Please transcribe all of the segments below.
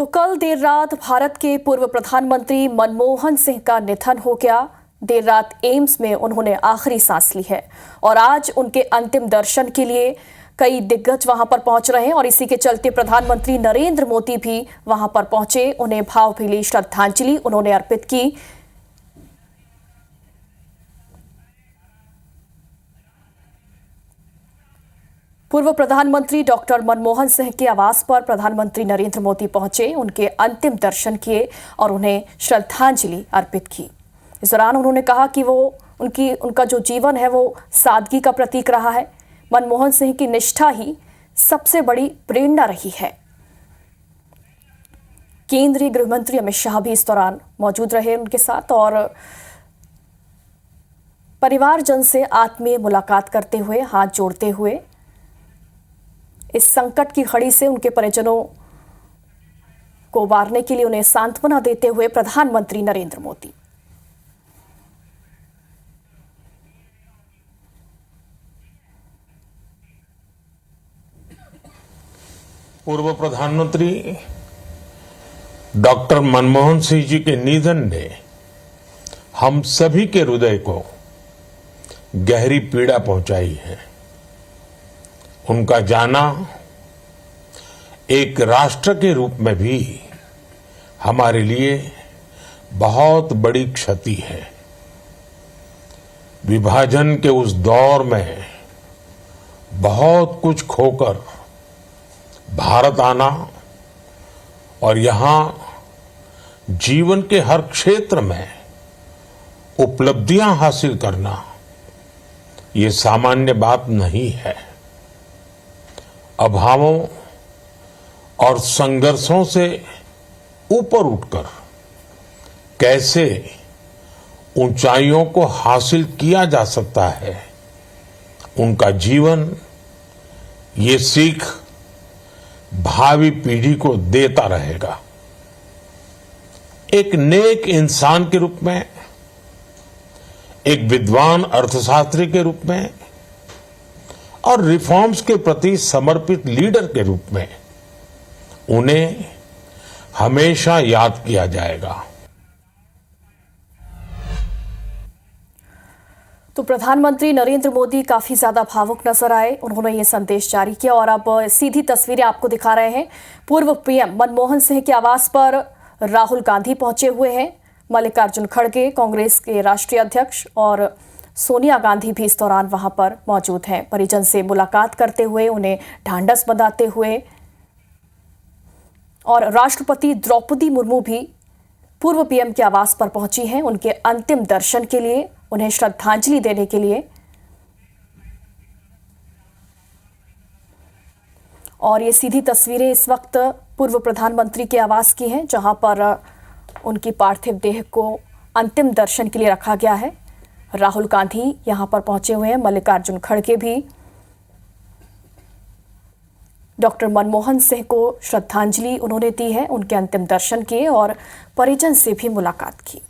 तो कल देर रात भारत के पूर्व प्रधानमंत्री मनमोहन सिंह का निधन हो गया। देर रात एम्स में उन्होंने आखिरी सांस ली है और आज उनके अंतिम दर्शन के लिए कई दिग्गज वहां पर पहुंच रहे हैं और इसी के चलते प्रधानमंत्री नरेंद्र मोदी भी वहां पर पहुंचे। उन्हें भावभीनी श्रद्धांजलि उन्होंने अर्पित की। पूर्व प्रधानमंत्री डॉक्टर मनमोहन सिंह के आवास पर प्रधानमंत्री नरेंद्र मोदी पहुंचे, उनके अंतिम दर्शन किए और उन्हें श्रद्धांजलि अर्पित की। इस दौरान उन्होंने कहा कि उनका जो जीवन है वो सादगी का प्रतीक रहा है। मनमोहन सिंह की निष्ठा ही सबसे बड़ी प्रेरणा रही है। केंद्रीय गृह मंत्री अमित शाह भी इस दौरान मौजूद रहे उनके साथ और परिवारजन से आत्मीय मुलाकात करते हुए, हाथ जोड़ते हुए इस संकट की घड़ी से उनके परिजनों को उबारने के लिए उन्हें सांत्वना देते हुए प्रधानमंत्री नरेंद्र मोदी। पूर्व प्रधानमंत्री डॉक्टर मनमोहन सिंह जी के निधन ने हम सभी के हृदय को गहरी पीड़ा पहुंचाई है। उनका जाना एक राष्ट्र के रूप में भी हमारे लिए बहुत बड़ी क्षति है। विभाजन के उस दौर में बहुत कुछ खोकर भारत आना और यहां जीवन के हर क्षेत्र में उपलब्धियां हासिल करना ये सामान्य बात नहीं है। अभावों और संघर्षों से ऊपर उठकर कैसे ऊंचाइयों को हासिल किया जा सकता है, उनका जीवन ये सीख भावी पीढ़ी को देता रहेगा। एक नेक इंसान के रूप में, एक विद्वान अर्थशास्त्री के रूप में और रिफॉर्म्स के प्रति समर्पित लीडर के रूप में उन्हें हमेशा याद किया जाएगा। तो प्रधानमंत्री नरेंद्र मोदी काफी ज्यादा भावुक नजर आए। उन्होंने ये संदेश जारी किया और अब सीधी तस्वीरें आपको दिखा रहे हैं। पूर्व पीएम मनमोहन सिंह के आवास पर राहुल गांधी पहुंचे हुए हैं। मल्लिकार्जुन खड़गे, कांग्रेस के राष्ट्रीय अध्यक्ष, और सोनिया गांधी भी इस दौरान वहां पर मौजूद हैं। परिजन से मुलाकात करते हुए, उन्हें ढांढस बंधाते हुए, और राष्ट्रपति द्रौपदी मुर्मू भी पूर्व पीएम के आवास पर पहुंची हैं उनके अंतिम दर्शन के लिए, उन्हें श्रद्धांजलि देने के लिए। और ये सीधी तस्वीरें इस वक्त पूर्व प्रधानमंत्री के आवास की हैं, जहां पर उनकी पार्थिव देह को अंतिम दर्शन के लिए रखा गया है। राहुल गांधी यहां पर पहुंचे हुए हैं, मल्लिकार्जुन खड़गे भी डॉक्टर मनमोहन सिंह को श्रद्धांजलि उन्होंने दी है, उनके अंतिम दर्शन किए और परिजन से भी मुलाकात की।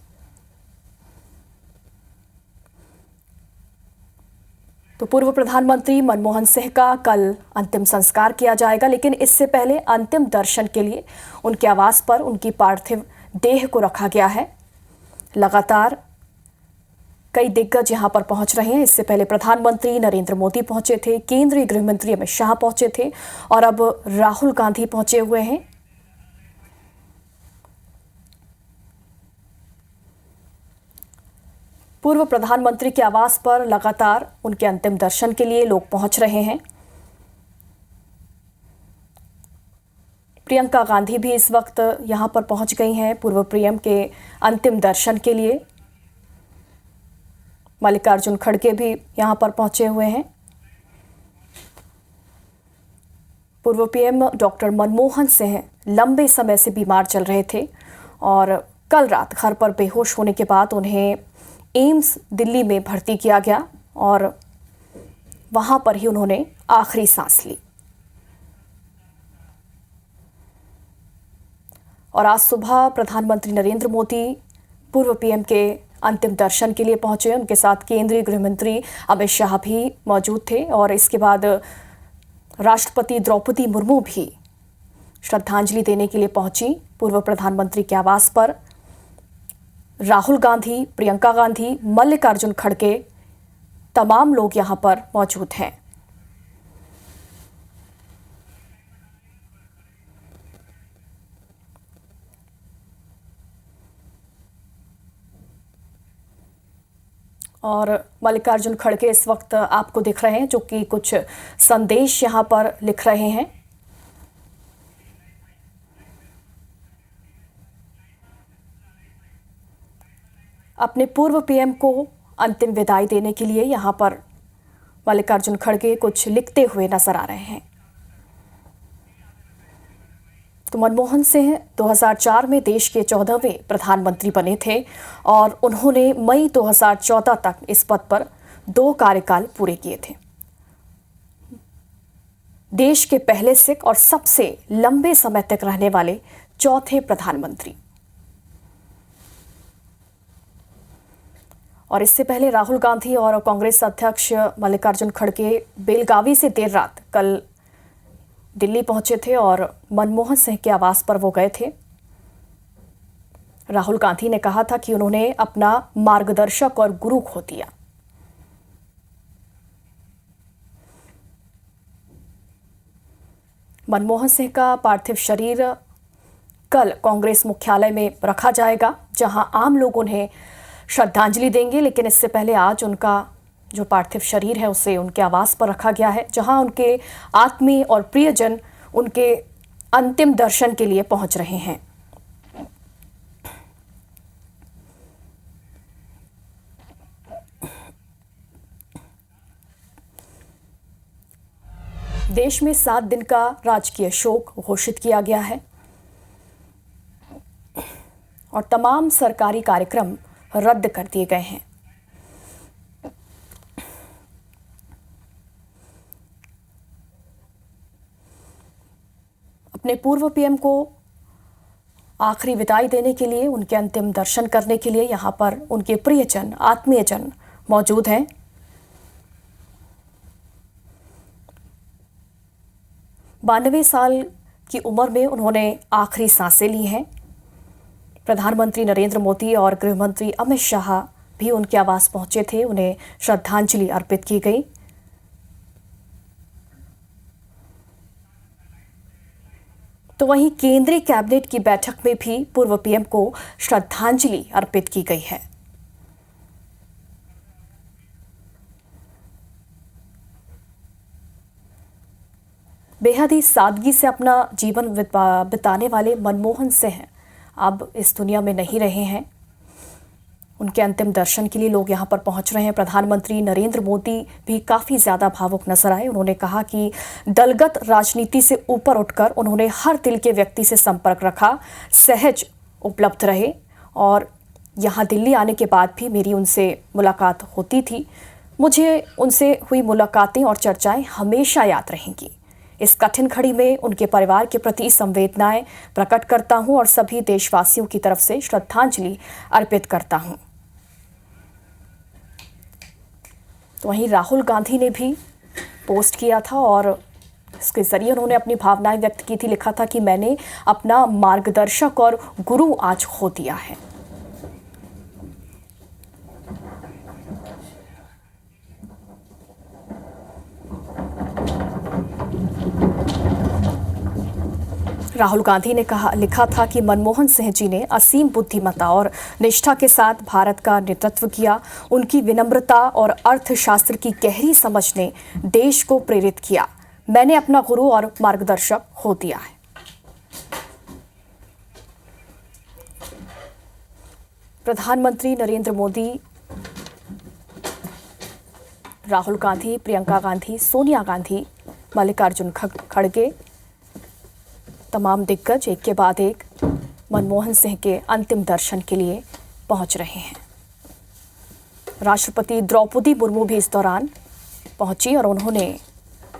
तो पूर्व प्रधानमंत्री मनमोहन सिंह का कल अंतिम संस्कार किया जाएगा, लेकिन इससे पहले अंतिम दर्शन के लिए उनके आवास पर उनकी पार्थिव देह को रखा गया है। लगातार कई दिग्गज यहां पर पहुंच रहे हैं। इससे पहले प्रधानमंत्री नरेंद्र मोदी पहुंचे थे, केंद्रीय गृह मंत्री अमित शाह पहुंचे थे और अब राहुल गांधी पहुंचे हुए हैं। पूर्व प्रधानमंत्री के आवास पर लगातार उनके अंतिम दर्शन के लिए लोग पहुंच रहे हैं। प्रियंका गांधी भी इस वक्त यहां पर पहुंच गई हैं पूर्व पीएम के अंतिम दर्शन के लिए। मल्लिकार्जुन खड़गे भी यहां पर पहुंचे हुए हैं। पूर्व पीएम डॉक्टर मनमोहन सिंह लंबे समय से बीमार चल रहे थे और कल रात घर पर बेहोश होने के बाद उन्हें एम्स दिल्ली में भर्ती किया गया और वहां पर ही उन्होंने आखिरी सांस ली। और आज सुबह प्रधानमंत्री नरेंद्र मोदी पूर्व पीएम के अंतिम दर्शन के लिए पहुंचे। उनके साथ केंद्रीय गृह मंत्री अमित शाह भी मौजूद थे और इसके बाद राष्ट्रपति द्रौपदी मुर्मू भी श्रद्धांजलि देने के लिए पहुंची पूर्व प्रधानमंत्री के आवास पर। राहुल गांधी, प्रियंका गांधी, मल्लिकार्जुन खड़गे, तमाम लोग यहां पर मौजूद हैं। और मल्लिकार्जुन खड़गे इस वक्त आपको दिख रहे हैं, जो कि कुछ संदेश यहां पर लिख रहे हैं। अपने पूर्व पीएम को अंतिम विदाई देने के लिए यहां पर मल्लिकार्जुन खड़गे कुछ लिखते हुए नजर आ रहे हैं। तो मनमोहन सिंह 2004 में देश के 14वें प्रधानमंत्री बने थे और उन्होंने मई 2014 तक इस पद पर 2 कार्यकाल पूरे किए थे। देश के पहले सिख और सबसे लंबे समय तक रहने वाले चौथे प्रधानमंत्री। और इससे पहले राहुल गांधी और कांग्रेस अध्यक्ष मल्लिकार्जुन खड़गे बेलगावी से देर रात कल दिल्ली पहुंचे थे और मनमोहन सिंह के आवास पर वो गए थे। राहुल गांधी ने कहा था कि उन्होंने अपना मार्गदर्शक और गुरु खो दिया। मनमोहन सिंह का पार्थिव शरीर कल कांग्रेस मुख्यालय में रखा जाएगा, जहां आम लोग उन्हें श्रद्धांजलि देंगे। लेकिन इससे पहले आज उनका जो पार्थिव शरीर है उसे उनके आवास पर रखा गया है, जहां उनके आत्मीय और प्रियजन उनके अंतिम दर्शन के लिए पहुंच रहे हैं। देश में 7 दिन का राजकीय शोक घोषित किया गया है और तमाम सरकारी कार्यक्रम रद्द कर दिए गए हैं। अपने पूर्व पीएम को आखिरी विदाई देने के लिए, उनके अंतिम दर्शन करने के लिए यहां पर उनके प्रियजन, आत्मीयजन मौजूद हैं। बानवे साल की उम्र में उन्होंने आखिरी सांसें ली हैं। प्रधानमंत्री नरेंद्र मोदी और गृह मंत्री अमित शाह भी उनके आवास पहुंचे थे, उन्हें श्रद्धांजलि अर्पित की गई। तो वहीं केंद्रीय कैबिनेट की बैठक में भी पूर्व पीएम को श्रद्धांजलि अर्पित की गई है। बेहद ही सादगी से अपना जीवन बिताने वाले मनमोहन सिंह अब इस दुनिया में नहीं रहे हैं। उनके अंतिम दर्शन के लिए लोग यहां पर पहुंच रहे हैं। प्रधानमंत्री नरेंद्र मोदी भी काफी ज्यादा भावुक नजर आए। उन्होंने कहा कि दलगत राजनीति से ऊपर उठकर उन्होंने हर दिल के व्यक्ति से संपर्क रखा, सहज उपलब्ध रहे और यहां दिल्ली आने के बाद भी मेरी उनसे मुलाकात होती थी। मुझे उनसे हुई मुलाकातें और चर्चाएं हमेशा याद रहेंगी। इस कठिन घड़ी में उनके परिवार के प्रति संवेदनाएं प्रकट करता हूं और सभी देशवासियों की तरफ से श्रद्धांजलि अर्पित करता हूं। तो वहीं राहुल गांधी ने भी पोस्ट किया था और इसके जरिए उन्होंने अपनी भावनाएं व्यक्त की थी। लिखा था कि मैंने अपना मार्गदर्शक और गुरु आज खो दिया है। राहुल गांधी ने लिखा था कि मनमोहन सिंह जी ने असीम बुद्धिमत्ता और निष्ठा के साथ भारत का नेतृत्व किया। उनकी विनम्रता और अर्थशास्त्र की गहरी समझ ने देश को प्रेरित किया। मैंने अपना गुरु और मार्गदर्शक खो दिया है। प्रधानमंत्री नरेंद्र मोदी, राहुल गांधी, प्रियंका गांधी, सोनिया गांधी, मल्लिकार्जुन खड़गे, तमाम दिग्गज एक के बाद एक मनमोहन सिंह के अंतिम दर्शन के लिए पहुंच रहे हैं। राष्ट्रपति द्रौपदी मुर्मू भी इस दौरान पहुंची और उन्होंने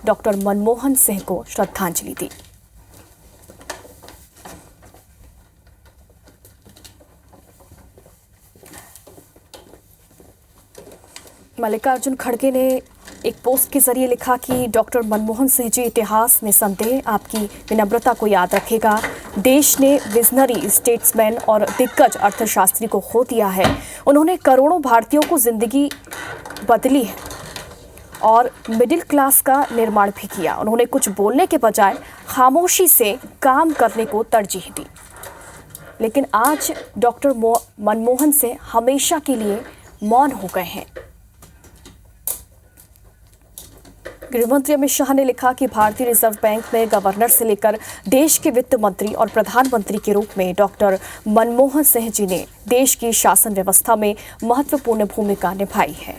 डॉक्टर मनमोहन सिंह को श्रद्धांजलि दी। मल्लिकार्जुन खड़गे ने एक पोस्ट के जरिए लिखा कि डॉक्टर मनमोहन सिंह जी इतिहास निसंदेह आपकी विनम्रता को याद रखेगा। देश ने विजनरी स्टेट्समैन और दिग्गज अर्थशास्त्री को खो दिया है। उन्होंने करोड़ों भारतीयों को जिंदगी बदली है और मिडिल क्लास का निर्माण भी किया। उन्होंने कुछ बोलने के बजाय खामोशी से काम करने को तरजीह दी। लेकिन आज डॉक्टर मनमोहन सिंह हमेशा के लिए मौन हो गए हैं। गृहमंत्री अमित शाह ने लिखा कि भारतीय रिजर्व बैंक में गवर्नर से लेकर देश के वित्त मंत्री और प्रधानमंत्री के रूप में डॉक्टर मनमोहन सिंह जी ने देश की शासन व्यवस्था में महत्वपूर्ण भूमिका निभाई है।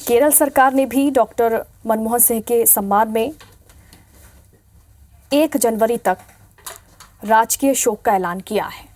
केरल सरकार ने भी डॉक्टर मनमोहन सिंह के सम्मान में 1 जनवरी तक राजकीय शोक का ऐलान किया है।